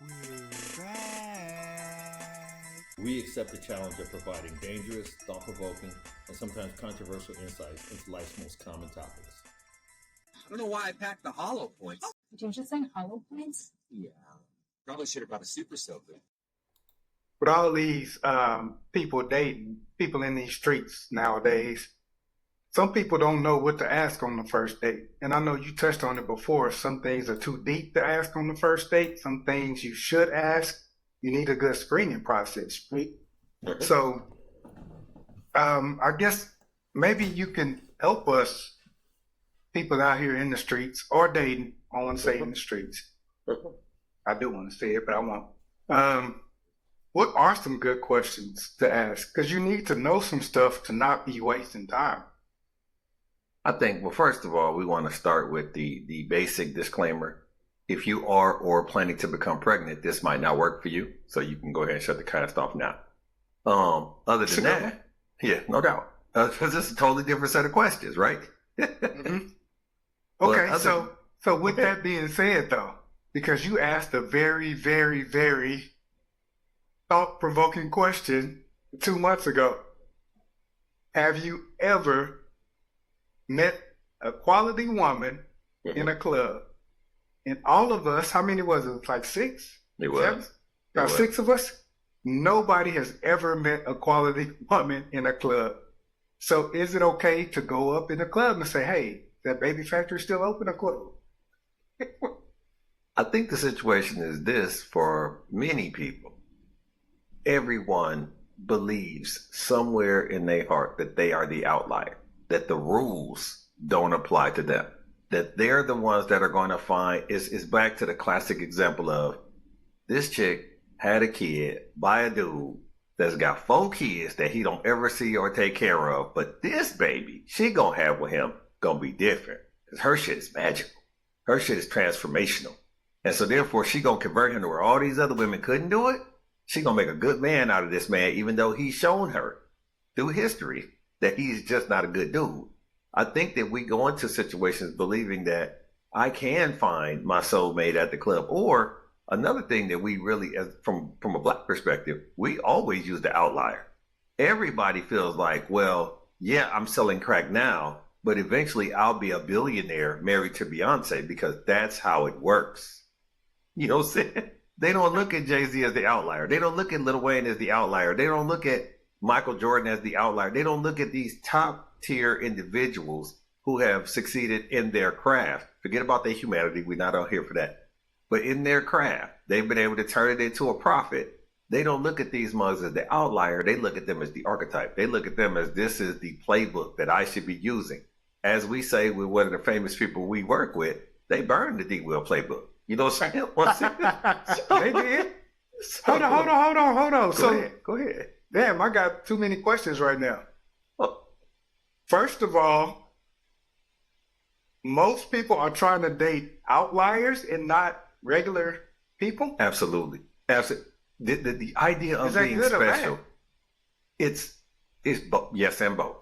We're back. We accept the challenge of providing dangerous, thought-provoking, and sometimes controversial insights into life's most common topics. I don't know why I packed the hollow points. Did you just say hollow points? Yeah. Probably should have brought a super soaker. With all these people dating, people in these streets nowadays, some people don't know what to ask on the first date. And I know you touched on it before. Some things are too deep to ask on the first date. Some things you should ask. You need a good screening process, right? So I guess maybe you can help us, people out here in the streets or dating. I want to say in the streets. I do want to say it, but I won't. What are some good questions to ask? Because you need to know some stuff to not be wasting time. I think, well, first of all, we want to start with the basic disclaimer. If you are or planning to become pregnant, this might not work for you. So you can go ahead and shut the cast off now. Other than that, yeah, no doubt. Because it's a totally different set of questions, right? Mm-hmm. Okay, so with that being said, though, because you asked a very, very, very thought-provoking question 2 months ago. Have you ever met a quality woman in a club? And all of us, how many was it? Like 6? It was. 7? About 6 of us? Nobody has ever met a quality woman in a club. So is it okay to go up in the club and say, hey, that baby factory still open or closed? I think the situation is this for many people. Everyone believes somewhere in their heart that they are the outlier, that the rules don't apply to them, that they're the ones that are going to find, is back to the classic example of this chick had a kid by a dude that's got 4 kids that he don't ever see or take care of, but this baby she gonna have with him gonna be different because her shit is magical, her shit is transformational, and so therefore she gonna convert him to where all these other women couldn't do it. She gonna make a good man out of this man, even though he's shown her through history that he's just not a good dude. I think that we go into situations believing that I can find my soulmate at the club. Or another thing that we really, as from a Black perspective, we always use the outlier. Everybody feels like, well, yeah, I'm selling crack now, but eventually I'll be a billionaire married to Beyonce because that's how it works. You know what I'm saying? They don't look at Jay-Z as the outlier. They don't look at Lil Wayne as the outlier. They don't look at Michael Jordan as the outlier. They don't look at these top tier individuals who have succeeded in their craft. Forget about their humanity. We're not out here for that. But in their craft, they've been able to turn it into a profit. They don't look at these mugs as the outlier. They look at them as the archetype. They look at them as this is the playbook that I should be using. As we say with one of the famous people we work with, they burned the D-Will playbook. You know what I'm saying? They did. Hold on. Go ahead. Damn, I got too many questions right now. First of all, most people are trying to date outliers and not regular people. Absolutely. The idea of being good or bad? special, it's both, yes and both.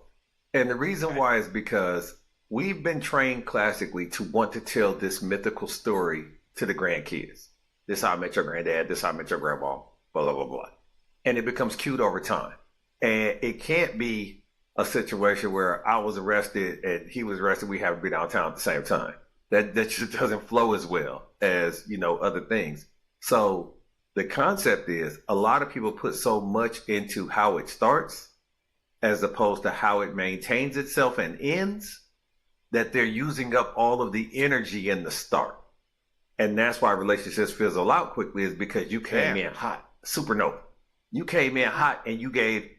And the reason why is because we've been trained classically to want to tell this mythical story to the grandkids. This is how I met your granddad. This is how I met your grandma. Blah, blah, blah, blah. And it becomes cute over time. And it can't be a situation where I was arrested and he was arrested. We have to be downtown at the same time. That just doesn't flow as well as, other things. So the concept is a lot of people put so much into how it starts as opposed to how it maintains itself and ends that they're using up all of the energy in the start. And that's why relationships fizzle out quickly, is because you came in hot, supernova. You came in hot and you gave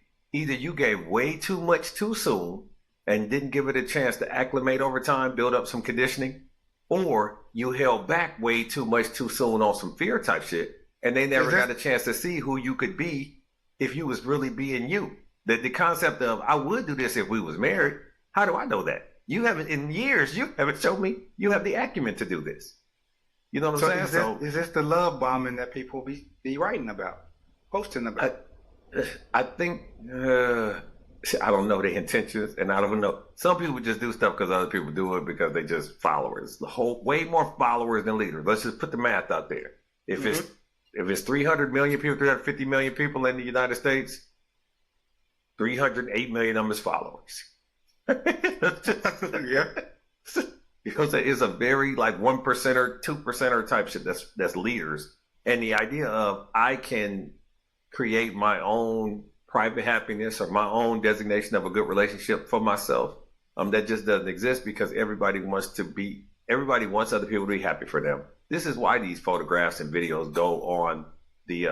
way too much too soon and didn't give it a chance to acclimate over time, build up some conditioning, or you held back way too much too soon on some fear type shit, and they never got a chance to see who you could be if you was really being you. The concept of, I would do this if we was married. How do I know that? You haven't, in years, you haven't shown me you have the acumen to do this. You know what I'm saying? Is this the love bombing that people be writing about, posting about? I think, I don't know their intentions, and I don't know. Some people just do stuff because other people do it because they just followers. Way more followers than leaders. Let's just put the math out there. If it's if it's 300 million people, 350 million people in the United States, 308 million of them is followers. Yeah. Because it is a very like 1%er, 2%er type shit that's leaders. And the idea of I can create my own private happiness or my own designation of a good relationship for myself, that just doesn't exist because everybody wants other people to be happy for them. This is why these photographs and videos go on the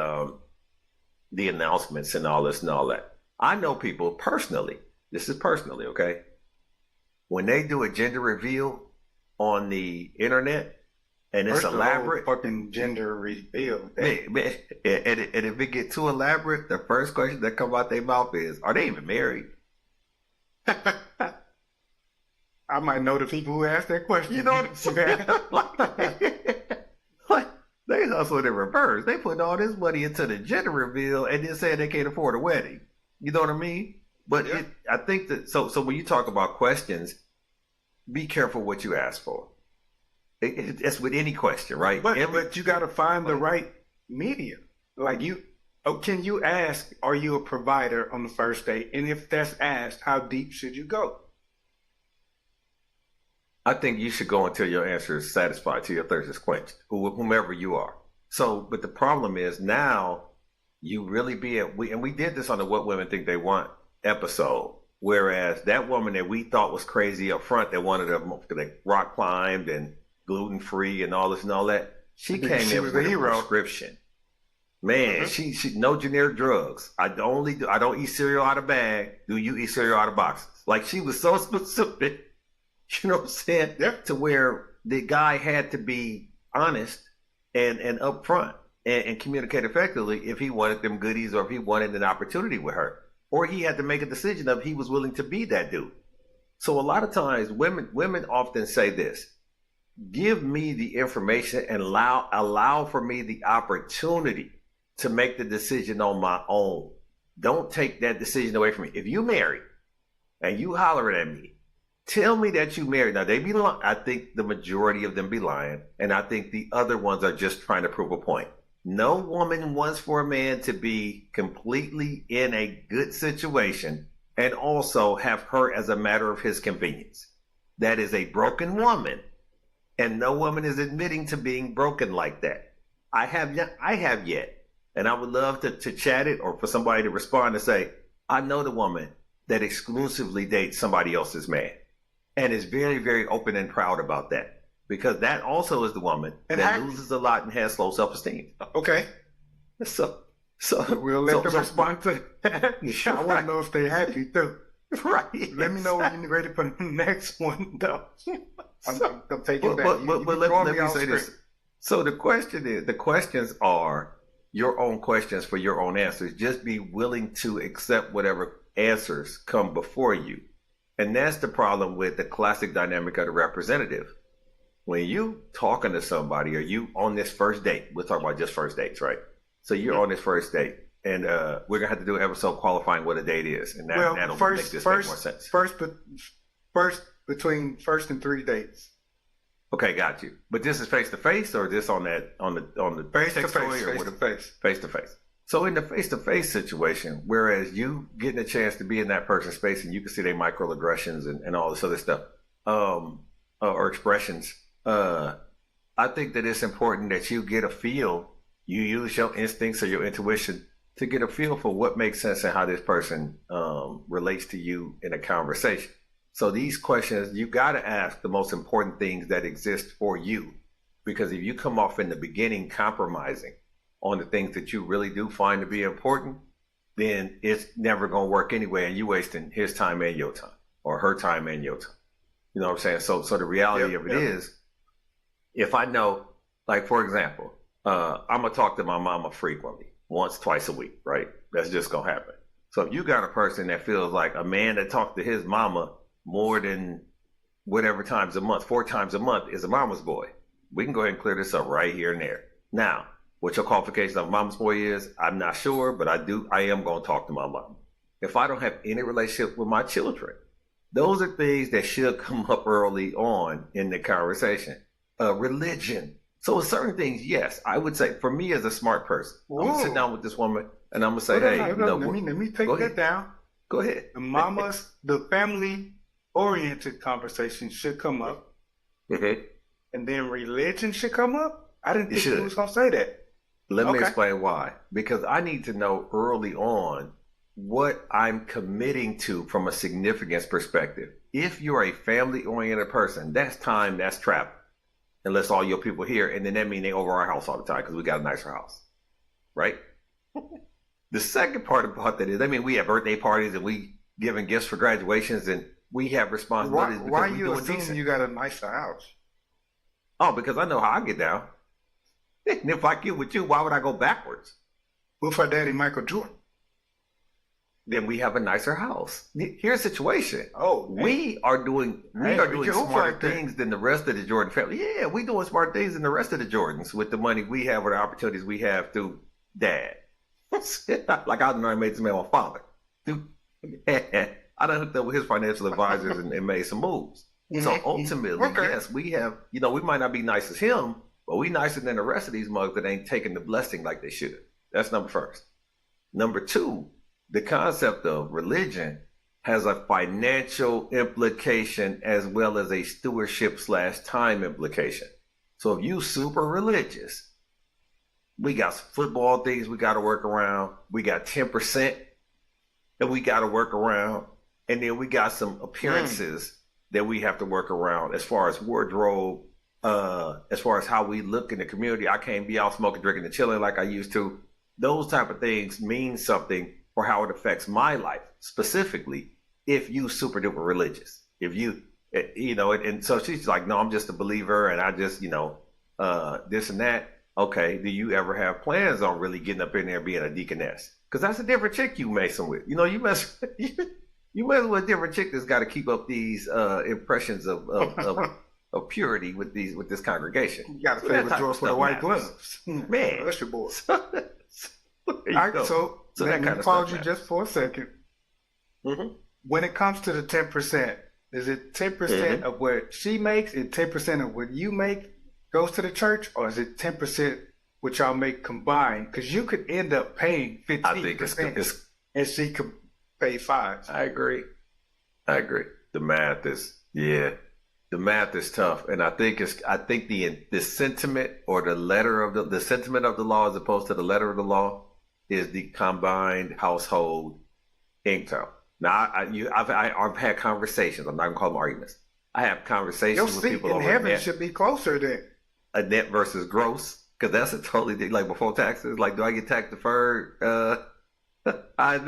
announcements and all this and all that. I know people personally, this is personally, okay? When they do a gender reveal on the internet and it's elaborate. Fucking gender reveal. And if it get too elaborate, the first question that come out their mouth is, are they even married? I might know the people who asked that question. You know what I'm saying? like, they hustled in reverse. They put all this money into the gender reveal and then saying they can't afford a wedding. You know what I mean? But yeah. I think that, so when you talk about questions, be careful what you ask for. It's with any question, right? But you got to find the right medium. Like can you ask, are you a provider on the first date? And if that's asked, how deep should you go? I think you should go until your answer is satisfied, till your thirst is quenched, whomever you are. So, but the problem is now you really we did this on the What Women Think They Want episode, whereas that woman that we thought was crazy up front that wanted to like, rock climbed and gluten-free and all this and all that, she came in with a prescription. Man, she no generic drugs. I don't eat cereal out of bag. Do you eat cereal out of boxes? Like she was so specific. You know what I'm saying? Yeah. To where the guy had to be honest and upfront and communicate effectively if he wanted them goodies or if he wanted an opportunity with her. Or he had to make a decision of he was willing to be that dude. So a lot of times women often say this, give me the information and allow for me the opportunity to make the decision on my own. Don't take that decision away from me. If you married and you hollering at me, tell me that you married. Now, they be lying. I think the majority of them be lying. And I think the other ones are just trying to prove a point. No woman wants for a man to be completely in a good situation and also have her as a matter of his convenience. That is a broken woman. And no woman is admitting to being broken like that. I have yet. And I would love to chat it or for somebody to respond and say, I know the woman that exclusively dates somebody else's man. And is very, very open and proud about that. Because that also is the woman that loses a lot and has low self-esteem. Okay. So we'll let them respond to that. I want to know if they're happy too. Right. Let me know when you're ready for the next one, though. I'm taking that. But let me say this. So the questions are your own questions for your own answers. Just be willing to accept whatever answers come before you. And that's the problem with the classic dynamic of the representative. When you talking to somebody or you on this first date, we'll talk about just first dates, right? So you're on this first date, and we're gonna have to do an episode qualifying what a date is, and that'll make this make more sense. First between first and 3 dates. Okay, got you. But this is face to face, or this on the Face to face. Face to face. So in the face-to-face situation, whereas you getting a chance to be in that person's space and you can see their microaggressions and all this other stuff, or expressions, I think that it's important that you get a feel, you use your instincts or your intuition to get a feel for what makes sense and how this person relates to you in a conversation. So these questions, you got to ask the most important things that exist for you. Because if you come off in the beginning compromising on the things that you really do find to be important, then it's never going to work anyway, and you're wasting his time and your time, or her time and your time. You know what I'm saying? So the reality of it is, if I know, like for example, I'm going to talk to my mama frequently, once, twice a week, right? That's just going to happen. So if you got a person that feels like a man that talks to his mama more than whatever times a month, 4 times a month, is a mama's boy, we can go ahead and clear this up right here and there. Now, what your qualification of mama's boy is, I'm not sure, but I am going to talk to my mom. If I don't have any relationship with my children, those are things that should come up early on in the conversation. Religion. So with certain things, yes, I would say for me as a smart person, I'm gonna sit Whoa. down with this woman and I'm gonna say, Hold on, hey, hold on. Let me take go that ahead. down. Go ahead. The family-oriented conversation should come up, Mhm. and then religion should come up. I didn't It think you should. was gonna say that. Let me Okay. explain why. Because I need to know early on what I'm committing to from a significance perspective. If you're a family oriented person, that's time, that's travel. Unless all your people here, and then that means they over our house all the time because we got a nicer house. Right? The second part about that is, I mean, we have birthday parties and we giving gifts for graduations and we have responsibilities Why because we you doing assuming decent. you got a nicer house? Oh, because I know how I get down. And if I get with you, why would I go backwards? With her daddy, Michael Jordan. Then we have a nicer house. Here's the situation. Oh, man. We are doing I ain't joke smarter like that. things than the rest of the Jordan family. Yeah, we doing smart things than the rest of the Jordans with the money we have or the opportunities we have through dad. Like I done made this man my father. I done hooked up with his financial advisors and made some moves. So ultimately, Okay. yes, we have, we might not be nice as him, but we nicer than the rest of these mugs that ain't taking the blessing like they should. That's number first. Number two, the concept of religion has a financial implication as well as a stewardship / time implication. So if you super religious, we got some football things we got to work around. We got 10% that we got to work around. And then we got some appearances that we have to work around as far as wardrobe, as far as how we look in the community. I can't be out smoking, drinking, and chilling like I used to. Those type of things mean something for how it affects my life, specifically if you super duper religious. If you, and so she's like, no, I'm just a believer and I just, this and that. Okay, do you ever have plans on really getting up in there and being a deaconess? Because that's a different chick you messing with. You mess with a different chick that's got to keep up these impressions of purity with this congregation. You got to So play that with type George of for the stuff white matters. gloves. Man. That's your boy. There you All right, go. so So let that me kind of pause stuff you just for a second. Mhm. When it comes to the 10%, is it 10% of what she makes and 10% of what you make goes to the church, or is it 10% what y'all make combined? Because you could end up paying 15%, I think it's and she could pay 5%. I agree. The math is tough, and I think the sentiment or the sentiment of the law as opposed to the letter of the law is the combined household income. Now, I've had conversations. I'm not gonna call them arguments. I have Your conversations with seat people in over heaven net, should be closer then. a net versus gross, because that's a totally like before taxes. Like, do I get tax deferred? Do I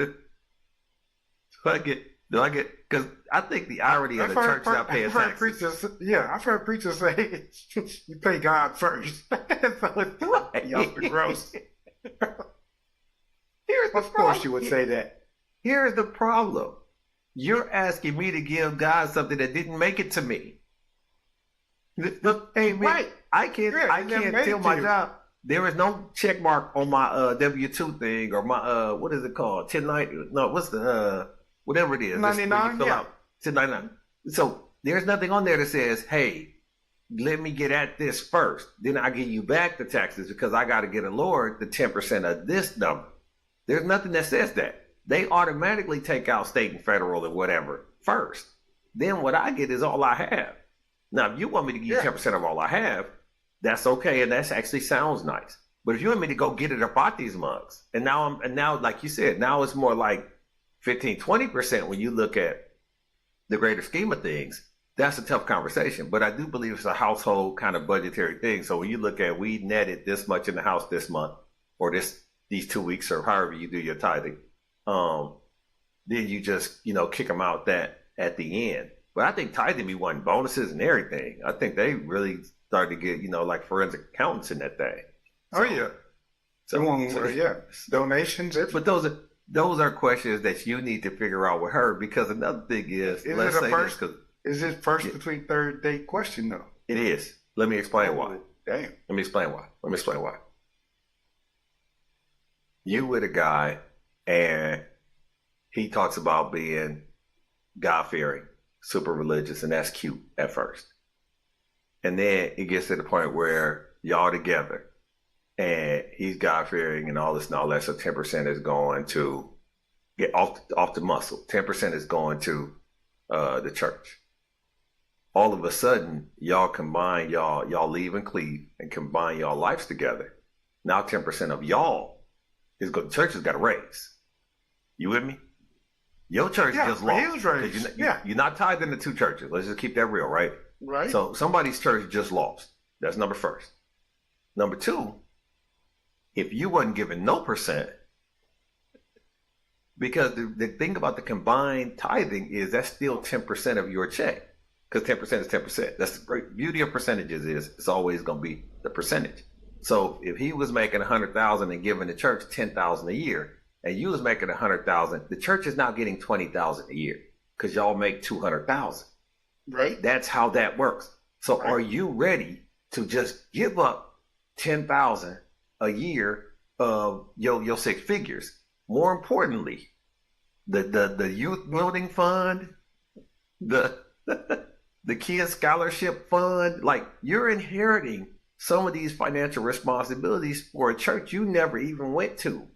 get? Because I think the irony of the church not paying taxes. I've heard preachers say you pay God first. So it's y'all the gross. Here's the Of course you problem. would say that. Here's the problem. You're asking me to give God something that didn't make it to me. Hey, man, Right. I can't made it tell to my you. job. There is no check mark on my W-2 thing or my what is it called? 1090. No, what's the whatever it is. It's where you 99, fill yeah. out 1099. So there's nothing on there that says, hey, let me get at this first. Then I give you back the taxes because I got to get a lower the 10% of this number. There's nothing that says that. They automatically take out state and federal and whatever first. Then what I get is all I have. Now, if you want me to give you 10% of all I have, that's okay, and that actually sounds nice. But if you want me to go get it about these mugs, and now, like you said, now it's more like 15-20% when you look at the greater scheme of things. That's a tough conversation. But I do believe it's a household kind of budgetary thing. So when you look at we netted this much in the house this month, or these 2 weeks, or however you do your tithing, then you just kick them out that at the end. But I think tithing be wanting bonuses and everything. I think they really started to get like forensic accountants in that thing. Oh yeah. So, Donations. But those are questions that you need to figure out with her, because another thing is let's say this, 'cause Is it first between third date question though? it is. Let me explain why. Damn. Let me explain why. You with a guy and he talks about being God-fearing, super religious, and that's cute at first. And then it gets to the point where y'all together, and he's God fearing and all this and all that. So 10% is going to get off the muscle. 10% is going to the church. All of a sudden, y'all combine, y'all leave and cleave and combine y'all lives together. Now 10% of y'all is the church has got to raise. You with me? Your church just lost. You're not tied into two churches. Let's just keep that real, right? Right. So somebody's church just lost. That's number first. Number two, if you wasn't given no percent, because the thing about the combined tithing is that's still 10% of your check. Because 10% is 10%. That's the great beauty of percentages is it's always going to be the percentage. So if he was making 100,000 and giving the church 10,000 a year, and you was making 100,000, the church is now getting 20,000 a year because y'all make 200,000. Right. That's how that works. So are you ready to just give up 10,000 a year of your six figures? More importantly, the youth building fund, the kids scholarship fund, like you're inheriting some of these financial responsibilities for a church you never even went to.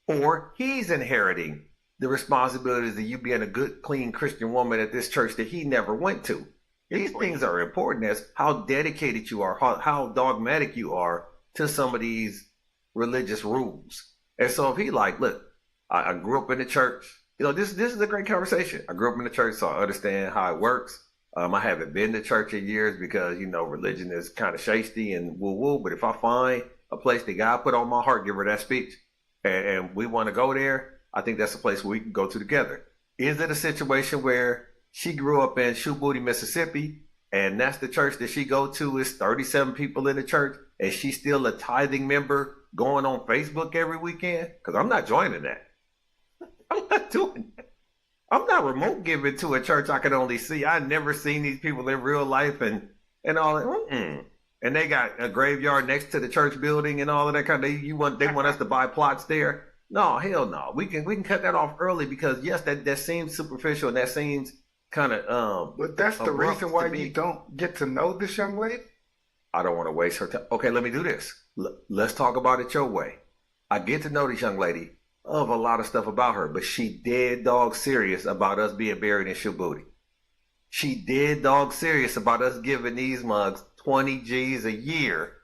Or he's inheriting the responsibilities of you being a good, clean Christian woman at this church that he never went to. These things are important as how dedicated you are, how dogmatic you are to some of these religious rules. And so if he like, look, I grew up in the church. You know, this is a great conversation. I grew up in the church, so I understand how it works. I haven't been to church in years because, you know, religion is kind of shasty and woo-woo. But if I find a place that God put on my heart, give her that speech, and we want to go there, I think that's a place where we can go to together. Is it a situation where she grew up in Shoe Booty, Mississippi, and that's the church that she go to is 37 people in the church, and she's still a tithing member going on Facebook every weekend? Because I'm not joining that. I'm not doing that. I'm not remote giving to a church I can only see. I've never seen these people in real life and all that. And they got a graveyard next to the church building and all of that kind of. They want us to buy plots there. No, hell no. We can cut that off early because yes, that seems superficial and that seems kind of But that's the reason why you don't get to know this young lady. I don't want to waste her time. Okay, let me do this. Let's talk about it your way. I get to know this young lady of a lot of stuff about her, but she dead dog serious about us being buried in Shoe Booty. She dead dog serious about us giving these mugs 20 G's a year.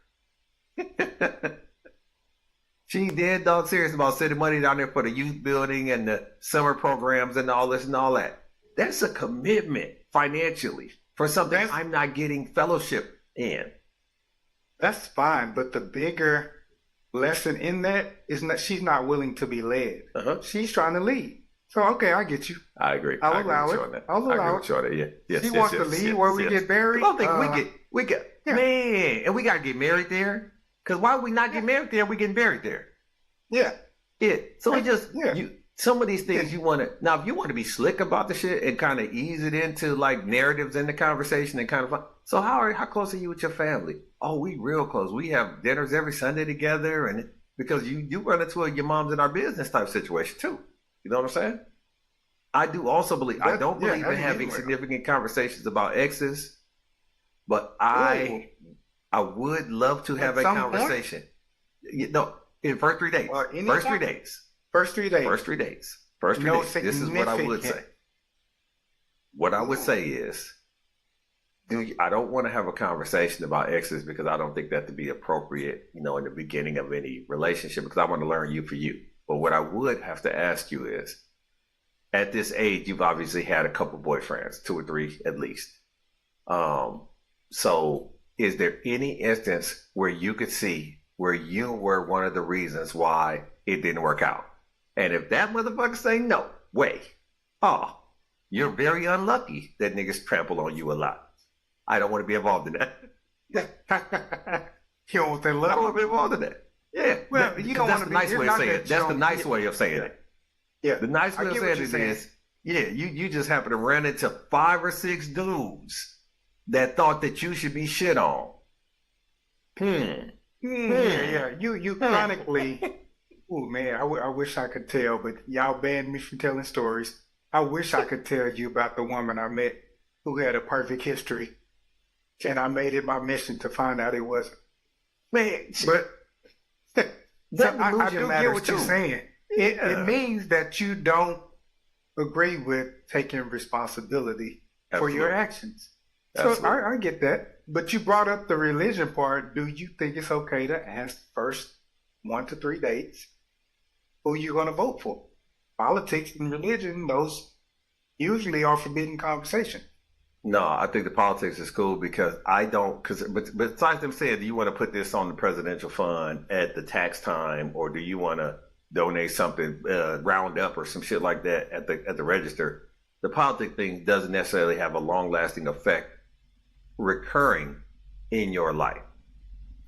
She dead dog serious about sending money down there for the youth building and the summer programs and all this and all that. That's a commitment financially for something I'm not getting fellowship in. That's fine, but the bigger lesson in that is that she's not willing to be led. She's trying to lead. So, okay, I get you. I agree. I'll allow it. I'll allow it. Yes, she wants to lead where we get buried. I don't think we get, man, and we got to get married there. Because why would we not get married there? We getting buried there. Yeah. So it just, some of these things you want to, now if you want to be slick about the shit and kind of ease it into like narratives in the conversation and kind of, so how close are you with your family? Oh, we real close. We have dinners every Sunday together. And because you run into your mom's in our business type situation too. You know what I'm saying? I do also believe, I don't believe in having significant conversations about exes, but I would love to have a conversation. You know, in first 3 days. First 3 days. First 3 days. First 3 days. First 3 days. This is what I would say. What I would say is, I don't want to have a conversation about exes because I don't think that to be appropriate, you know, in the beginning of any relationship because I want to learn you for you. But what I would have to ask you is, at this age, you've obviously had a couple boyfriends, 2 or 3 at least. So is there any instance where you could see where you were one of the reasons why it didn't work out? And if that motherfucker say no, you're very unlucky that niggas trample on you a lot. I don't want to be involved in that. You don't want that love? I don't want to be involved in that. Yeah. Well, you don't want to be. That's the nice way of saying it. That's the nice way of saying it. Yeah. The nice way of saying it is, you just happen to run into 5 or 6 dudes that thought that you should be shit on. Yeah. You chronically. Oh man, I wish I could tell, but y'all banned me from telling stories. I wish I could tell you about the woman I met who had a perfect history. And I made it my mission to find out it wasn't. Man, But that so I do get matters what too. you're saying. It means that you don't agree with taking responsibility for your Absolutely. actions. So Absolutely. I get that. But you brought up the religion part. Do you think it's okay to ask first 1 to 3 dates who you're going to vote for? Politics and religion, those usually are forbidden conversation. No, I think the politics is cool because I don't. But besides them saying, do you want to put this on the presidential fund at the tax time, or do you want to donate something, round up or some shit like that at the register? The politic thing doesn't necessarily have a long lasting effect recurring in your life.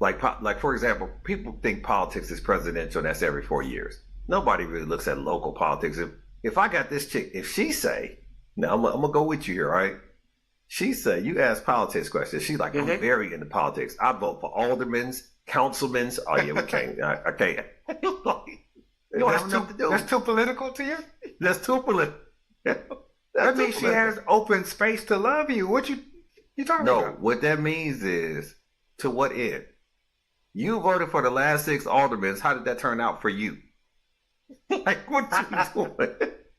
Like for example, people think politics is presidential, and that's every 4 years. Nobody really looks at local politics. If I got this chick, if she say, now I'm gonna go with you here, right? She said, you ask politics questions. She's like, I'm very into politics. I vote for aldermen's, councilmen's. Oh yeah, we can't. I can't. You don't have enough to do. That's too political to you? That's too political. That means she has open space to love you. What you talking No, about? what that means is, to what end? You voted for the last 6 aldermen. How did that turn out for you? Like, what you doing?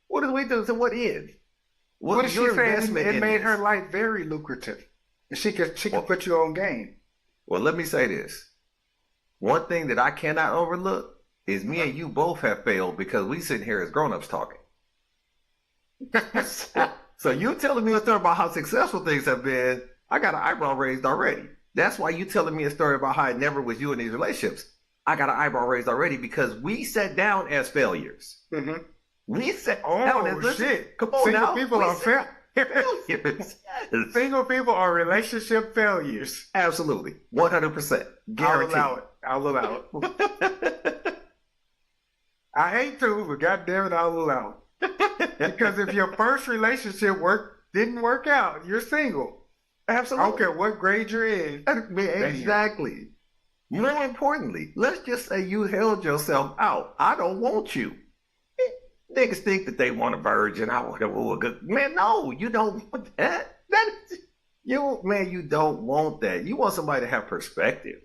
What did we do? To what end? What is she your saying? investment It in made this? her life very lucrative. And she could put you on game. Well, let me say this. One thing that I cannot overlook is me and you both have failed because we sitting here as grown-ups talking. So you telling me a story about how successful things have been, I got an eyebrow raised already. That's why you telling me a story about how it never was you in these relationships. I got an eyebrow raised already because we sat down as failures. Mm-hmm. We sat down as, listen, shit! come on Single now. people We are sat- failures. Yes. Single people are relationship failures. Absolutely. 100%. Guaranteed. I'll allow it. I hate to, but goddamn it, I'll allow it. Because if your first relationship didn't work out, you're single. Absolutely. I don't care what grade you're in. Exactly. More importantly, let's just say you held yourself out. I don't want you. Niggas think that they want a virgin. I want a good man. No, you don't want that. You don't want that. You want somebody to have perspective.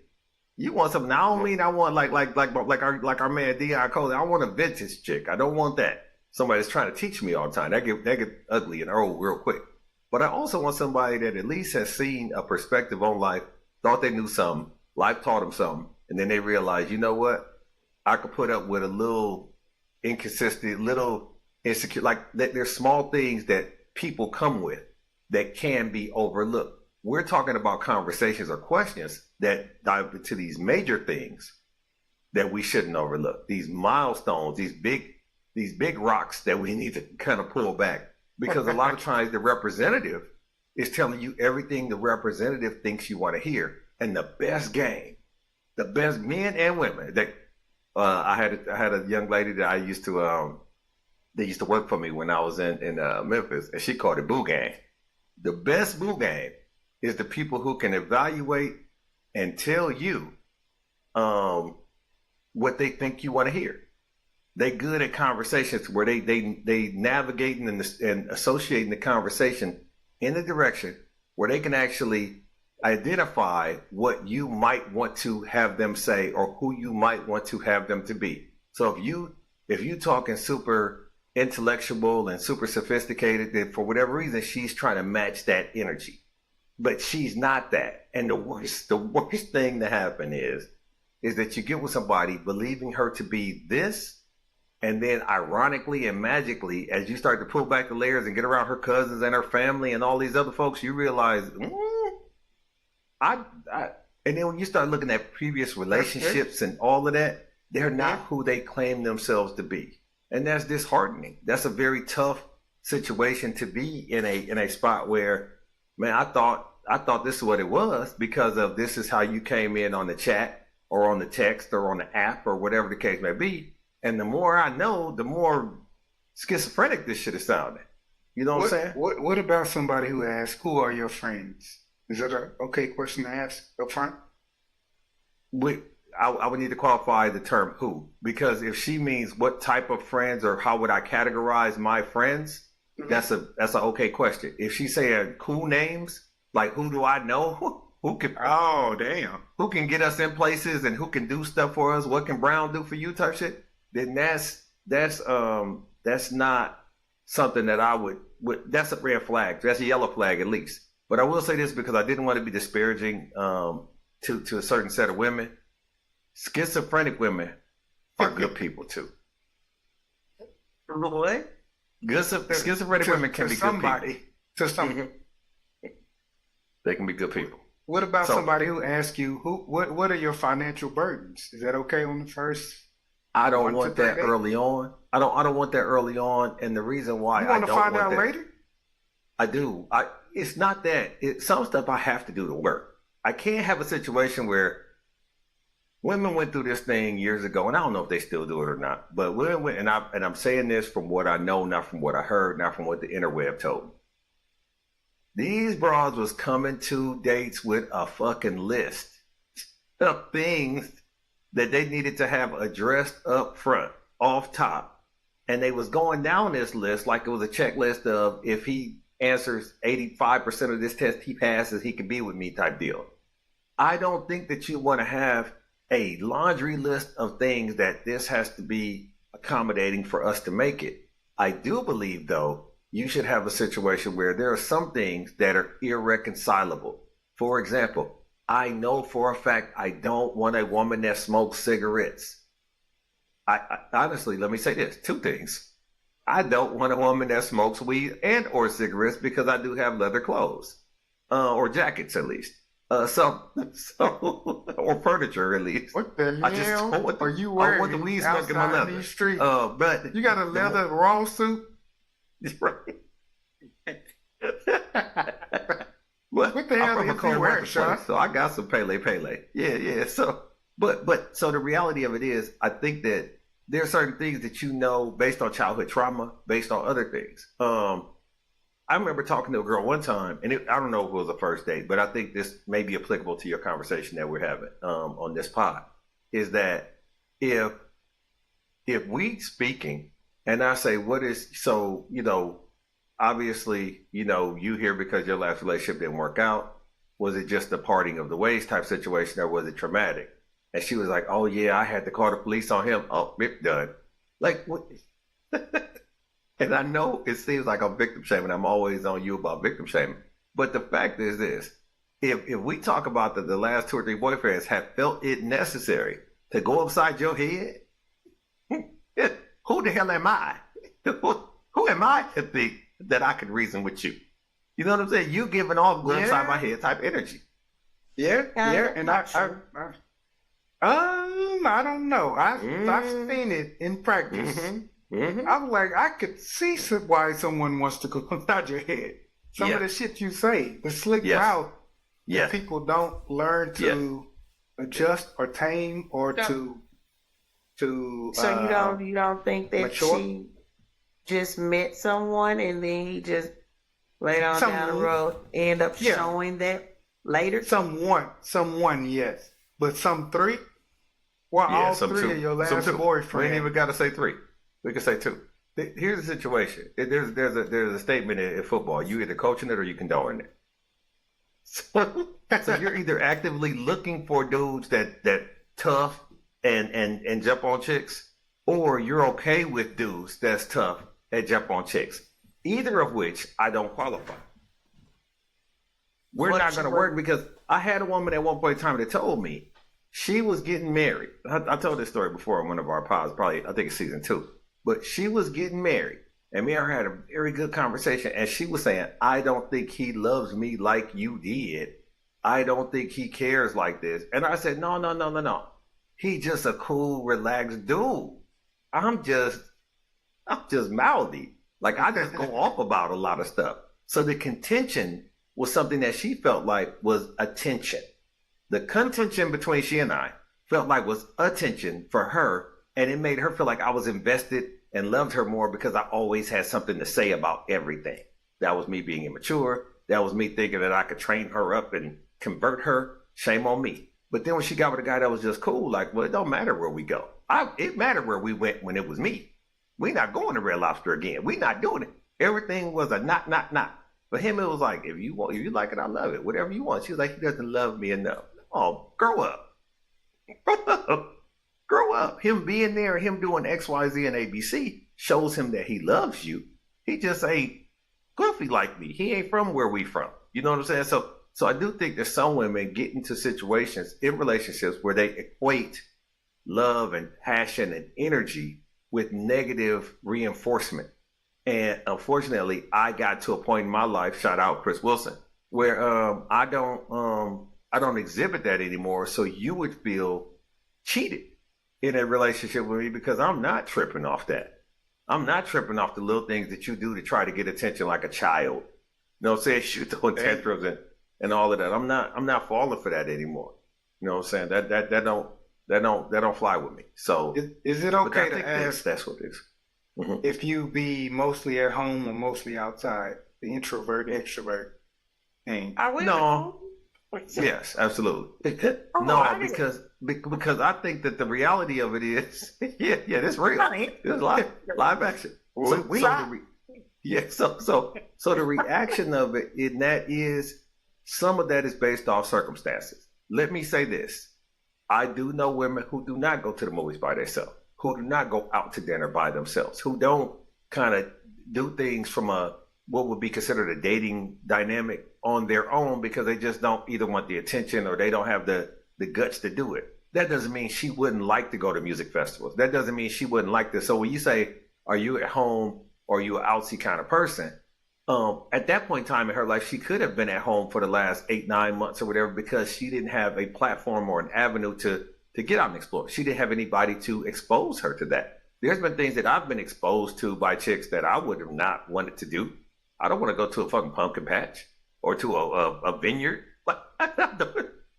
You want something. I don't mean I want like our man Dion Cole. I want a vintage chick. I don't want that. Somebody that's trying to teach me all the time. That get ugly and old real quick. But I also want somebody that at least has seen a perspective on life, thought they knew something, life taught them something, and then they realize, you know what? I could put up with a little inconsistent, little insecure, like there's small things that people come with that can be overlooked. We're talking about conversations or questions that dive into these major things that we shouldn't overlook. These milestones, these big rocks that we need to kind of pull back. Because a lot of times the representative is telling you everything the representative thinks you want to hear. And the best game, the best men and women that I had a young lady that I used to they used to work for me when I was in Memphis, and she called it boo game. The best boo game is the people who can evaluate and tell you what they think you want to hear. They good at conversations where they navigating and associating the conversation in a direction where they can actually identify what you might want to have them say or who you might want to have them to be. So if you talking super intellectual and super sophisticated, then for whatever reason she's trying to match that energy, but she's not that. And the worst thing to happen is that you get with somebody believing her to be this. And then ironically and magically, as you start to pull back the layers and get around her cousins and her family and all these other folks, you realize, and then when you start looking at previous relationships and all of that, they're not who they claim themselves to be. And that's disheartening. That's a very tough situation to be in a spot where, man, I thought this is what it was because of this is how you came in on the chat or on the text or on the app or whatever the case may be. And the more I know, the more schizophrenic this shit is sounding. You know what I'm saying? What about somebody who asks, who are your friends? Is that an okay question to ask up front? I would need to qualify the term who, because if she means what type of friends or how would I categorize my friends, that's an okay question. If she's saying cool names, Like, who do I know? Who can? Oh, damn. Who can get us in places and who can do stuff for us? What can Brown do for you? Type shit. Then that's not something that I would. That's a red flag. That's a yellow flag at least. But I will say this because I didn't want to be disparaging to a certain set of women. Schizophrenic women are good people too. What? Schizophrenic women can be good people. To somebody. They can be good people. What about somebody who asks you, what are your financial burdens? Is that okay on the first? I don't want that early on. I don't want that early on, and the reason why you want to find out later. I do. It's not that. Some stuff I have to do to work. I can't have a situation where women went through this thing years ago, and I don't know if they still do it or not. But women, and I'm saying this from what I know, not from what I heard, not from what the interweb told me. These bras was coming to dates with a fucking list of things that they needed to have addressed up front, off top. And they was going down this list like it was a checklist of if he answers 85% of this test he passes, he can be with me type deal. I don't think that you want to have a laundry list of things that this has to be accommodating for us to make it. I do believe, though, you should have a situation where there are some things that are irreconcilable. For example, I know for a fact I don't want a woman that smokes cigarettes. I honestly, let me say this, two things. I don't want a woman that smokes weed and or cigarettes because I do have leather clothes, or jackets at least. So or furniture at least. What the hell are you wearing? I want the weed smoking my leather. These streets? But you got a leather raw suit? Right. What the hell are you wearing, Sean? So I got some Pele. Yeah. So, but so the reality of it is, I think that there are certain things that you know based on childhood trauma, based on other things. I remember talking to a girl one time, and I don't know if it was a first date, but I think this may be applicable to your conversation that we're having on this pod. Is that if we speaking, and I say, what is so obviously, you here because your last relationship didn't work out. Was it just a parting of the ways type situation, or was it traumatic? And she was like, oh yeah, I had to call the police on him. Oh, it's done. Like, what? And I know it seems like I'm victim shaming. I'm always on you about victim shaming. But the fact is this, if we talk about that the last 2 or 3 boyfriends have felt it necessary to go upside your head, who the hell am I? Who am I to think that I could reason with you? You know what I'm saying? You giving off go upside my head type energy. Yeah. And I don't know. I've seen it in practice. I'm like, I could see why someone wants to go inside your head. Some of the shit you say, the slick mouth, people don't learn to adjust or tame or to. So you don't think that mature? She just met someone and then he just later on down the road end up showing that later? Someone, yes, but some 3. Well, all 3 of your last boyfriend. We ain't even got to say 3. We can say 2. Here's the situation. There's a statement in football. You either coaching it or you condoning it. So you're either actively looking for dudes that tough and jump on chicks, or you're okay with dudes that's tough and jump on chicks. Either of which I don't qualify. We're not going to work because I had a woman at one point in time that told me she was getting married. I told this story before on one of our pods, probably I think it's season 2. But she was getting married, and me and her had a very good conversation, and she was saying, I don't think he loves me like you did. I don't think he cares like this. And I said, no. He just a cool, relaxed dude. I'm just mouthy. Like, I just go off about a lot of stuff. So the contention was something that she felt like was attention. The contention between she and I felt like was attention for her, and it made her feel like I was invested and loved her more because I always had something to say about everything. That was me being immature. That was me thinking that I could train her up and convert her. Shame on me. But then when she got with a guy that was just cool, like, well, it don't matter where we go. It mattered where we went when it was me. We not going to Red Lobster again. We not doing it. Everything was a not. For him, it was like, if you want, if you like it, I love it. Whatever you want. She was like, he doesn't love me enough. Oh, grow up. Grow up. Grow up. Him being there, him doing X, Y, Z, and ABC shows him that he loves you. He just ain't goofy like me. He ain't from where we from. You know what I'm saying? So I do think that some women get into situations in relationships where they equate love and passion and energy with negative reinforcement. And unfortunately, I got to a point in my life, shout out Chris Wilson, where I don't exhibit that anymore. So you would feel cheated in a relationship with me because I'm not tripping off that. I'm not tripping off the little things that you do to try to get attention like a child. You know what I'm saying? Shoot throwing tantrums and all of that. I'm not falling for that anymore. You know what I'm saying? That don't fly with me. So is it okay to ask that's what it is. Mm-hmm. if you be mostly at home or mostly outside, the introvert, extrovert thing? Are we? No. Yes, absolutely. No, because I think that the reality of it is, yeah, that's real. It's live action. So the reaction of it, and that is, some of that is based off circumstances. Let me say this. I do know women who do not go to the movies by themselves, who do not go out to dinner by themselves, who don't kind of do things from what would be considered a dating dynamic on their own because they just don't either want the attention or they don't have the guts to do it. That doesn't mean she wouldn't like to go to music festivals. That doesn't mean she wouldn't like this. So when you say, are you at home or are you an outsy kind of person? At that point in time in her life, she could have been at home for the last 8-9 months or whatever because she didn't have a platform or an avenue to get out and explore. She didn't have anybody to expose her to that. There's been things that I've been exposed to by chicks that I would have not wanted to do. I don't want to go to a fucking pumpkin patch or to a vineyard.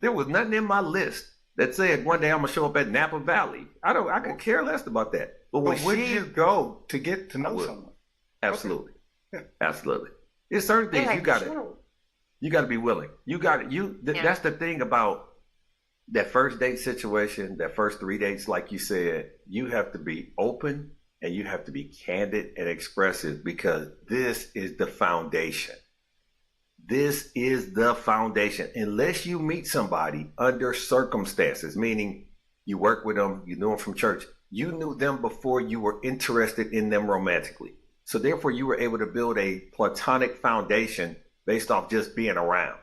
There was nothing in my list that said one day I'm gonna show up at Napa Valley. I could care less about that. But when would you go to get to know someone? Absolutely. Okay. Absolutely. There's certain things you gotta be willing. That's the thing about that first date situation, that first 3 dates, like you said, you have to be open and you have to be candid and expressive because this is the foundation. This is the foundation. Unless you meet somebody under circumstances, meaning you work with them, you knew them from church, you knew them before you were interested in them romantically. So therefore you were able to build a platonic foundation based off just being around.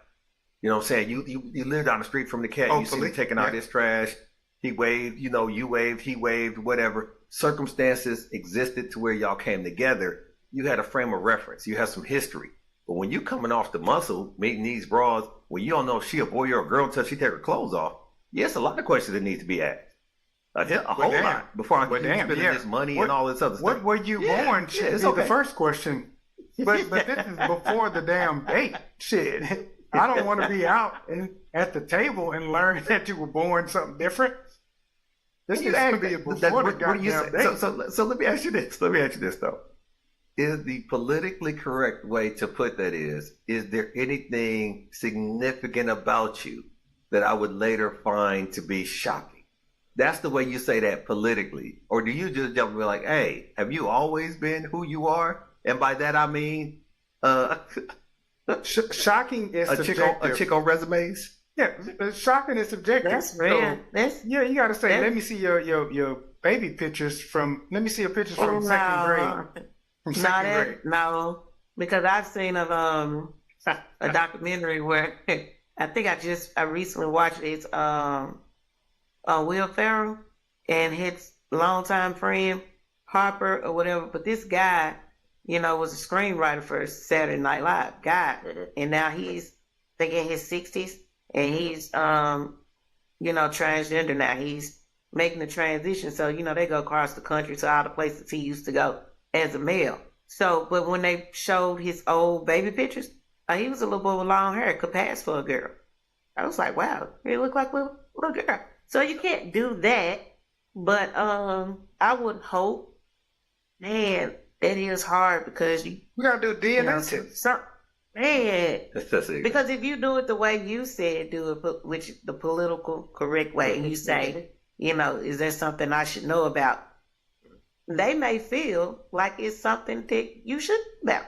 You know what I'm saying? You live down the street from the cat, you see him taking out his trash, he waved, you waved, he waved, whatever. Circumstances existed to where y'all came together. You had a frame of reference. You had some history. But when you coming off the muscle, meeting these bras, when you don't know if she a boy or a girl until she take her clothes off, yes, a lot of questions that need to be asked. A whole lot before I can spend this money and all this other stuff. What were you born? Shit, it's the first question. But this is before the damn date. Shit. I don't want to be out at the table and learn that you were born something different. This is to be before the goddamn date. So let me ask you this. Though. Is the politically correct way to put that is there anything significant about you that I would later find to be shocking? That's the way you say that politically. Or do you just jump and be like, hey, have you always been who you are? And by that I mean shocking is subjective. A chick on resumes? Yeah, shocking is subjective. That's real. You got to say, let me see your baby pictures from. Let me see your pictures from second grade. From second grade. No, because I've seen a documentary where I think I recently watched it. It's Will Ferrell and his longtime friend Harper or whatever. But this guy, was a screenwriter for Saturday Night Live guy, and now he's in his 60s. And he's, transgender now. He's making the transition. So, they go across the country to all the places he used to go as a male. So, but when they showed his old baby pictures, he was a little boy with long hair, could pass for a girl. I was like, wow, he looked like a little girl. So you can't do that. But I would hope, man, that is hard because we got to do DNA tests. Man, because if you do it the way you said, do it which the political correct way, and you say, is there something I should know about? They may feel like it's something that you should know,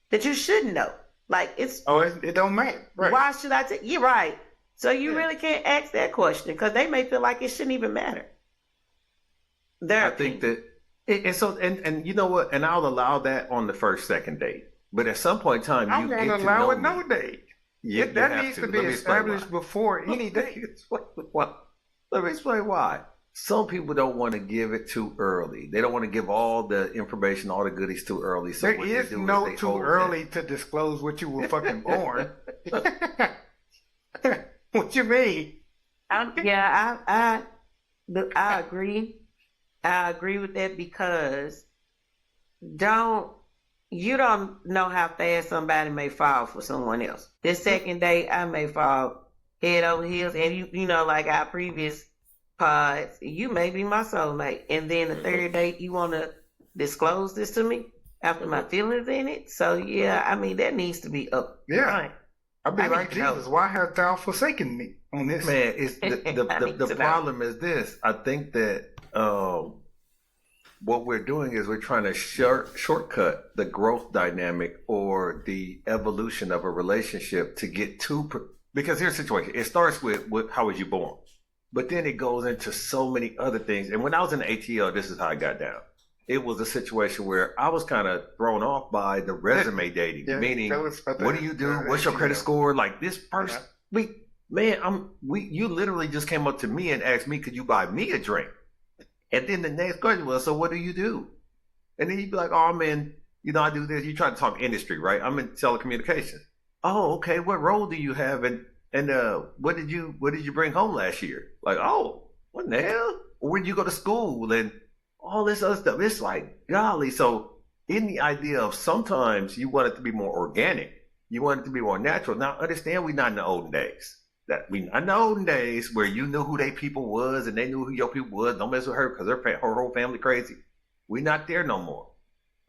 that you should know. Like it's Oh, it don't matter. Right. why should I take? You're right. So you Yeah. really can't ask that question because they may feel like it shouldn't even matter. I think that, and you know what? And I'll allow that on the first, second date. But at some point in time, I'm you going get to to allow know it no me. date. You That have needs to Let be me explain established why. before any date. Let me explain why. Some people don't want to give it too early. They don't want to give all the information, all the goodies too early. So There what is they do no is they too hold early to disclose what you were fucking born. What you mean? I agree. I agree with that because you don't know how fast somebody may fall for someone else. This second date, I may fall head over heels, and you know, like our previous pods, you may be my soulmate, and then the third date, you want to disclose this to me after my feelings in it. So yeah, I mean that needs to be up. Yeah. Front. I'd be I like, need to know. Jesus, why hast thou forsaken me on this? Man, it's I need the to know. problem is this. I think that what we're doing is we're trying to shortcut the growth dynamic or the evolution of a relationship to get to. Because here's the situation. It starts with how was you born, but then it goes into so many other things. And when I was in the ATL, this is how I got down. It was a situation where I was kind of thrown off by the resume dating, Yeah, meaning, tell us about what that. do you do? What's your credit score? Like this person, you literally just came up to me and asked me, could you buy me a drink? And then the next question was, so what do you do? And then you'd be like, oh man, you know, I do this. You try to talk industry, right? I'm in telecommunications. Oh, okay. What role do you have? And what did you bring home last year? Like, oh, what the hell? Where did you go to school? And all this other stuff. It's like, golly. So in the idea of sometimes you want it to be more organic. You want it to be more natural. Now, understand we're not in the olden days. That we in the olden days where you knew who they people was and they knew who your people was. Don't mess with her because her whole family crazy. We're not there no more.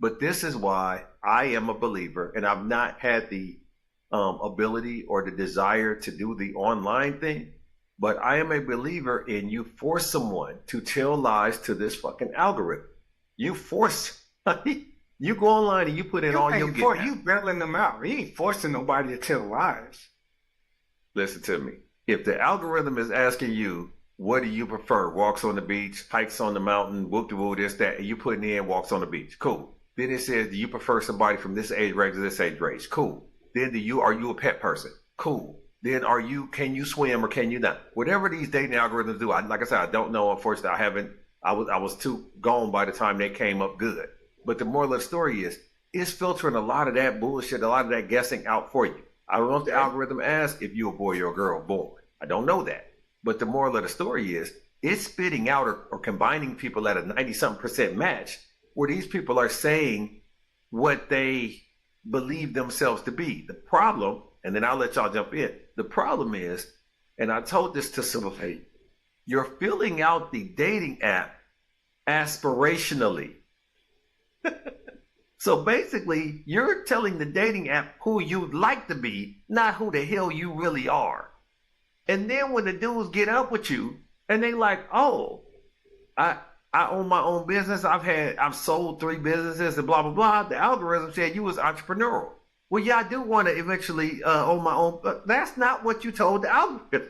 But this is why I am a believer, and I've not had the ability or the desire to do the online thing. But I am a believer in you force someone to tell lies to this fucking algorithm. You force, you go online and you put in all your get. You bailing them out. You ain't forcing nobody to tell lies. Listen to me. If the algorithm is asking you, what do you prefer? Walks on the beach, hikes on the mountain, whoop-de-woo, this, that, and you putting in walks on the beach. Cool. Then it says, do you prefer somebody from this age range to this age range? Cool. Then are you a pet person? Cool. Then can you swim or can you not? Whatever these dating algorithms do, like I said, I don't know. Unfortunately, I was too gone by the time they came up good. But the moral of the story is, it's filtering a lot of that bullshit, a lot of that guessing out for you. I don't know if the algorithm asks if you're a boy or a girl born. I don't know that. But the moral of the story is, it's spitting out or combining people at a 90-something% match where these people are saying what they believe themselves to be. The problem, and then I'll let y'all jump in. The problem is, and I told this to somebody, you're filling out the dating app aspirationally. So basically, you're telling the dating app who you'd like to be, not who the hell you really are. And then when the dudes get up with you and they like, oh, I own my own business. I've sold 3 businesses and blah, blah, blah. The algorithm said you was entrepreneurial. Well, yeah, I do want to eventually own my own, but that's not what you told the algorithm.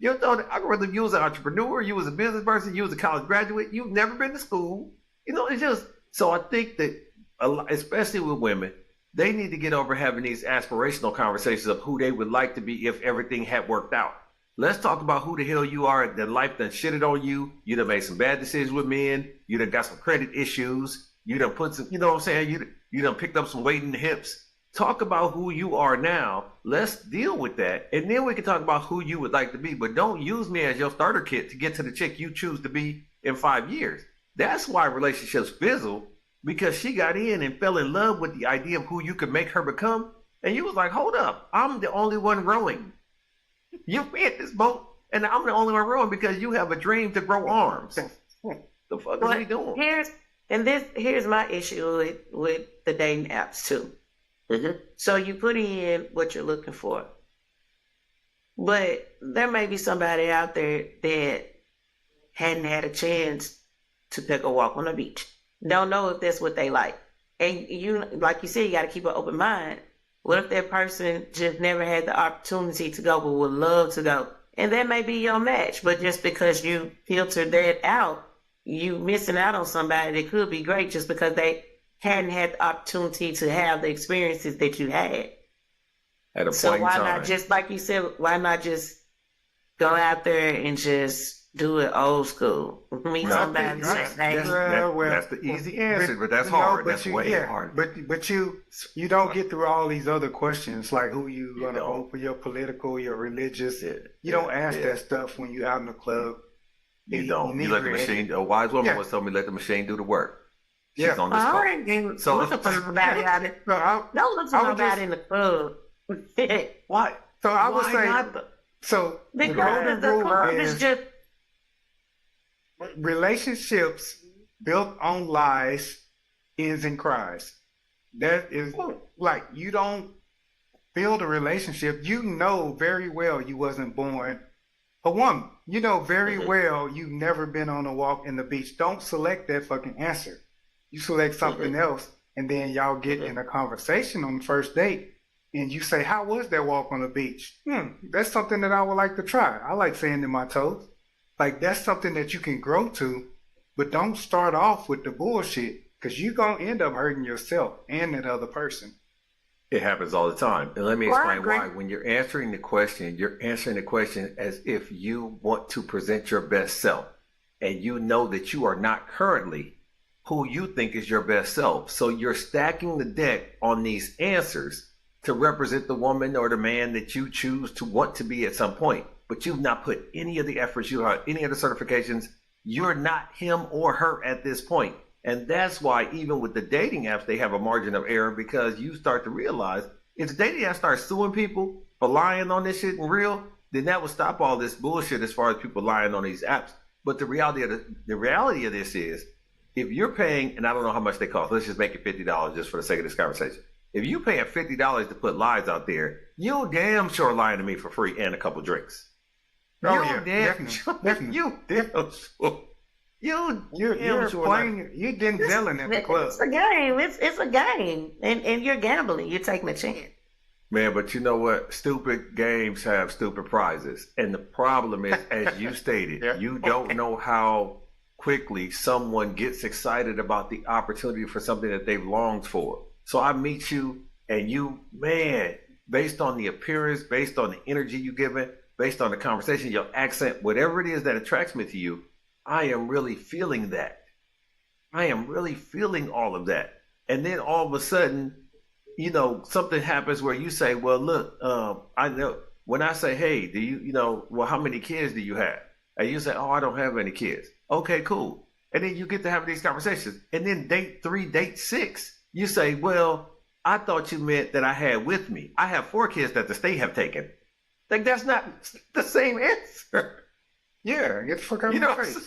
You told the algorithm you was an entrepreneur, you was a business person, you was a college graduate, you've never been to school. You know, it's just, so I think that, especially with women, they need to get over having these aspirational conversations of who they would like to be if everything had worked out. Let's talk about who the hell you are, that life done shitted on you. You done made some bad decisions with men. You done got some credit issues. You done put some, you know what I'm saying? You done picked up some weight in the hips. Talk about who you are now. Let's deal with that. And then we can talk about who you would like to be. But don't use me as your starter kit to get to the chick you choose to be in 5 years. That's why relationships fizzle, because she got in and fell in love with the idea of who you could make her become. And you was like, hold up, I'm the only one rowing. You in this boat, and I'm the only one rowing because you have a dream to grow arms. The fuck are we doing? Here's my issue with the dating apps too. Mm-hmm. So you put in what you're looking for, but there may be somebody out there that hadn't had a chance to take a walk on the beach. Don't know if that's what they like. And you, like you said, you got to keep an open mind What if that person just never had the opportunity to go but would love to go? And that may be your match, but just because you filter that out, you missing out on somebody that could be great just because they hadn't had the opportunity to have the experiences that you had. At a So point in why time. not just, like you said, why not just go out there and just do it old school? Meet somebody. That's the easy answer, but that's no, hard. but That's you- way yeah, hard. But you don't get through all these other questions like who you gonna don't. vote for, your political, your religious. Yeah, You don't ask yeah. that stuff when you out in the club. You don't. You need let the your- machine. A wise woman Yeah. once told me, "Let the machine do the work." She's Yeah. on this All call. right, then So- look for somebody out there. No, Don't look for I would nobody just- in the club. Why? So I would Why say not? so. The Because golden the rule club is is just relationships built on lies ends in cries. That is like you don't build a relationship. You know very well you wasn't born a woman. You know very well you've never been on a walk in the beach. Don't select that fucking answer. You select something else, and then y'all get in a conversation on the first date, and you say, "How was that walk on the beach?" That's something that I would like to try. I like sand in my toes. Like that's something that you can grow to, but don't start off with the bullshit because you're gonna end up hurting yourself and that other person. It happens all the time. And let me Well, I explain agree. why. When you're answering the question, you're answering the question as if you want to present your best self. And you know that you are not currently who you think is your best self. So you're stacking the deck on these answers to represent the woman or the man that you choose to want to be at some point. But you've not put any of the efforts, you have any of the certifications. You're not him or her at this point. And that's why even with the dating apps, they have a margin of error because you start to realize if the dating apps start suing people for lying on this shit and real, then that will stop all this bullshit as far as people lying on these apps. But the reality of this is if you're paying, and I don't know how much they cost, let's just make it $50 just for the sake of this conversation. If you paying $50 to put lies out there, you damn sure lying to me for free and a couple drinks. Oh, You yeah, damn definitely, sure. definitely. You damn sure. You're damn sure lying. playing. You're denzelling at the club. It's a game. It's a game, and you're gambling. You're taking a chance. Man, but you know what? Stupid games have stupid prizes. And the problem is, as you stated, Yeah. you don't know how quickly someone gets excited about the opportunity for something that they've longed for. So I meet you and you, man, based on the appearance, based on the energy you give it, based on the conversation, your accent, whatever it is that attracts me to you, I am really feeling that. I am really feeling all of that. And then all of a sudden, you know, something happens where you say, well, look, I know when I say, hey, do you know, well, how many kids do you have? And you say, oh, I don't have any kids. Okay, cool. And then you get to have these conversations. And then date 3, date 6, you say, well, I thought you meant that I had with me. I have 4 kids that the state have taken. Like, that's not the same answer. Yeah, get the fuck out You of know my what I'm face.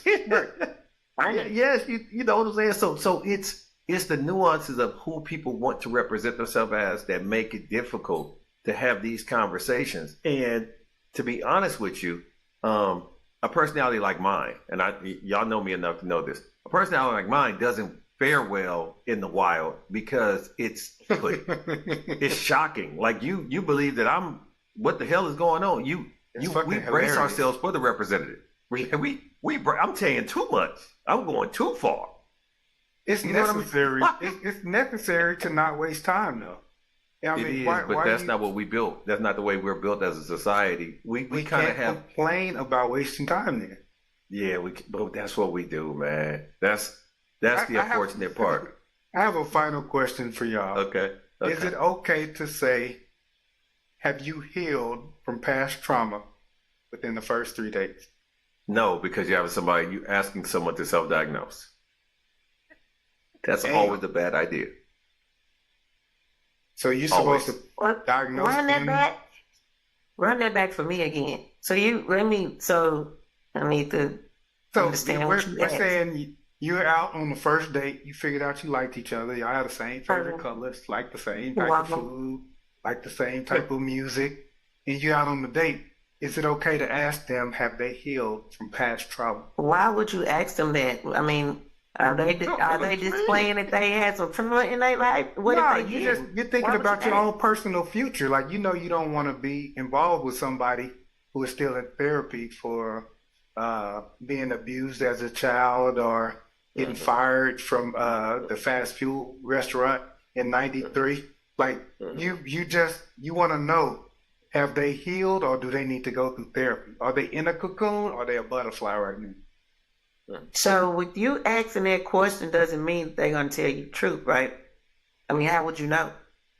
saying? Yes, you know what I'm saying? So it's the nuances of who people want to represent themselves as that make it difficult to have these conversations. And to be honest with you, a personality like mine, and y'all know me enough to know this, a personality like mine doesn't fare well in the wild because it's shocking. Like you believe that what the hell is going on? It's we fucking brace hilarious. ourselves for the representative. I'm saying too much. I'm going too far. It's You know what I mean? necessary. It's necessary to not waste time, though. I It mean, is, why but that's you, not what we built. That's not the way we're built as a society. We kind of can't have, complain about wasting time then. yeah. But that's what we do, man. That's the I have- unfortunate part. I have a final question for y'all. Okay. Is it okay to say, have you healed from past trauma within the first 3 dates? No, because you're asking someone to self-diagnose. That's Damn. always a bad idea. So you're Always. supposed to Well, diagnose run that them? back. Run that back for me again. So I need to So understand we're, what you we're asked. saying you're out on the first date. You figured out you liked each other. Y'all had the same favorite Mhm. colors, like the same type of Wow. food, like the same type of music, and you're out on the date. Is it okay to ask them, have they healed from past trauma? Why would you ask them that? I mean, Are they displaying that they had some trauma in their life? What No, if they did? you're thinking Why would about you your ask? own personal future. Like you know you don't want to be involved with somebody who is still in therapy for being abused as a child or getting fired from the fast food restaurant in '93. Like you want to know, have they healed or do they need to go through therapy? Are they in a cocoon or are they a butterfly right now? So with you asking that question doesn't mean they're gonna tell you the truth, right? I mean, how would you know?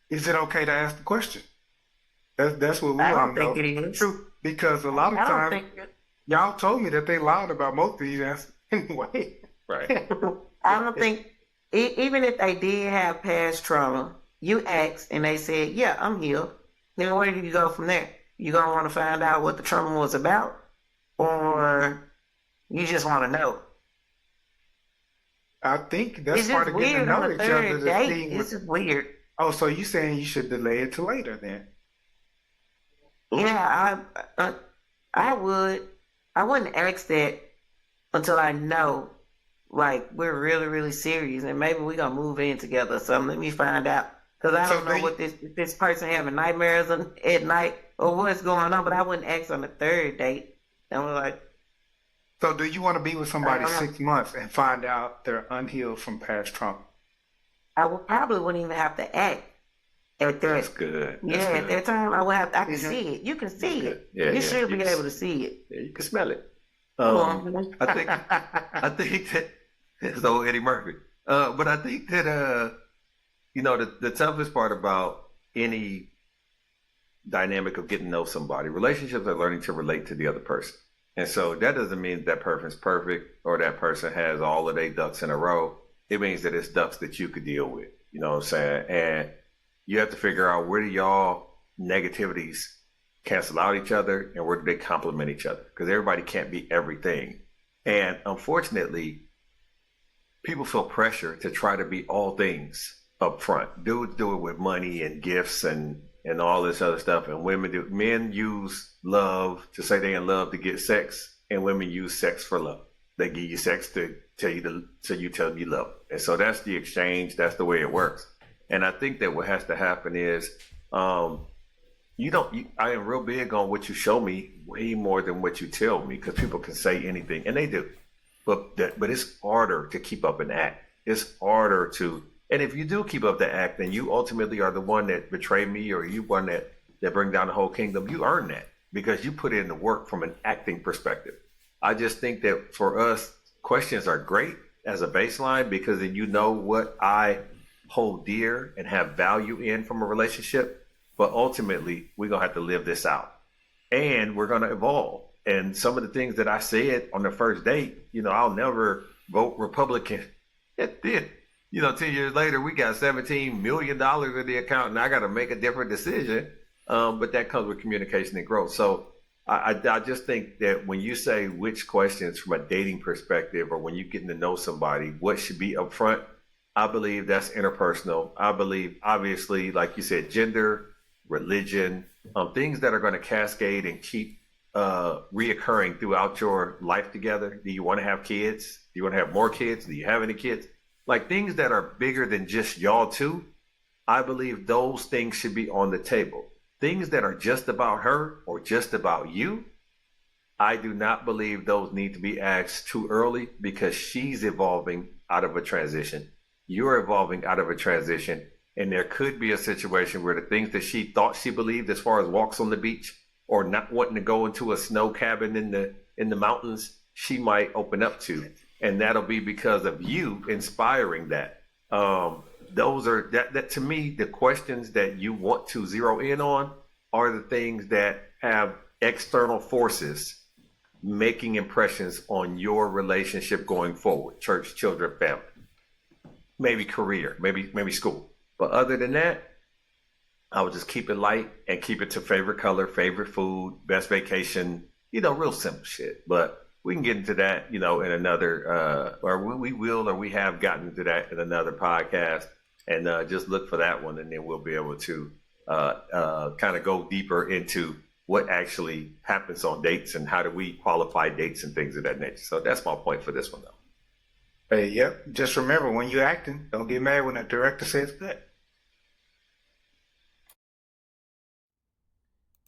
Is it okay to ask the question? That's what we I want don't to think know. it is. True, because a lot of I don't times think y'all told me that they lied about most of these answers anyway. Right. I don't think even if they did have past trauma, you asked and they said, "Yeah, I'm healed." Then where do you go from there? You gonna want to find out what the trauma was about, or you just want to know? I think that's It's part just of getting to weird on know the each other. third To date. see It's what, just weird. oh, so you saying you should delay it till later then? Yeah, I would. I wouldn't ask that until I know, like, we're really, really serious, and maybe we're gonna move in together. So let me find out, because I So don't know what this person having nightmares at night or what's going on. But I wouldn't ask on the third date. And we're like, So do you want to be with somebody Uh-huh. 6 months and find out they're unhealed from past trauma? I would probably wouldn't even have to act at That's that. good. Yeah, That's at good. that time I would have. I can Mhm. see it. You can see Good. it. Yeah, you yeah. should be You able to see it. Yeah, you can smell it. Mhm. I think that it's old Eddie Murphy. But I think that the toughest part about any dynamic of getting to know somebody, relationships are learning to relate to the other person. And so that doesn't mean that person's perfect or that person has all of their ducks in a row. It means that it's ducks that you could deal with. You know what I'm saying? And you have to figure out where do y'all negativities cancel out each other and where do they complement each other? Because everybody can't be everything. And unfortunately, people feel pressure to try to be all things up front. Dudes do it with money and gifts and all this other stuff. And men use love to say they in love to get sex, and women use sex for love. They give you sex to tell you you tell them you love them. And so that's the exchange. That's the way it works. And I think that what has to happen is, I am real big on what you show me way more than what you tell me, because people can say anything, and they do. But it's harder to keep up an act. It's harder to, and if you do keep up the act, then you ultimately are the one that betrayed me, or you one that bring down the whole kingdom. You earn that because you put in the work from an acting perspective. I just think that for us, questions are great as a baseline, because then you know what I hold dear and have value in from a relationship. But ultimately, we're going to have to live this out, and we're going to evolve. And some of the things that I said on the first date, I'll never vote Republican. It did. 10 years later, we got $17 million in the account, and I got to make a different decision. But that comes with communication and growth. So I just think that when you say which questions from a dating perspective, or when you're getting to know somebody, what should be upfront, I believe that's interpersonal. I believe, obviously, like you said, gender, religion, things that are going to cascade and keep reoccurring throughout your life together. Do you want to have kids? Do you want to have more kids? Do you have any kids? Like things that are bigger than just y'all two. I believe those things should be on the table. Things that are just about her or just about you, I do not believe those need to be asked too early, because she's evolving out of a transition. You're evolving out of a transition. And there could be a situation where the things that she thought she believed, as far as walks on the beach or not wanting to go into a snow cabin in the mountains, she might open up to. And that'll be because of you inspiring that. Those are that to me, the questions that you want to zero in on are the things that have external forces making impressions on your relationship going forward. Church, children, family, maybe career, maybe school. But other than that, I would just keep it light and keep it to favorite color, favorite food, best vacation, real simple shit. But we can get into that, in another, or we have gotten into that in another podcast, and just look for that one, and then we'll be able to kind of go deeper into what actually happens on dates and how do we qualify dates and things of that nature. So that's my point for this one, though. Hey, yep. Just remember, when you're acting, don't get mad when the director says that.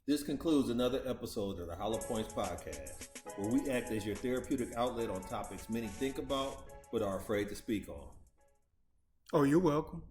This concludes another episode of the Hollow Points Podcast, where we act as your therapeutic outlet on topics many think about but are afraid to speak on. Oh, you're welcome.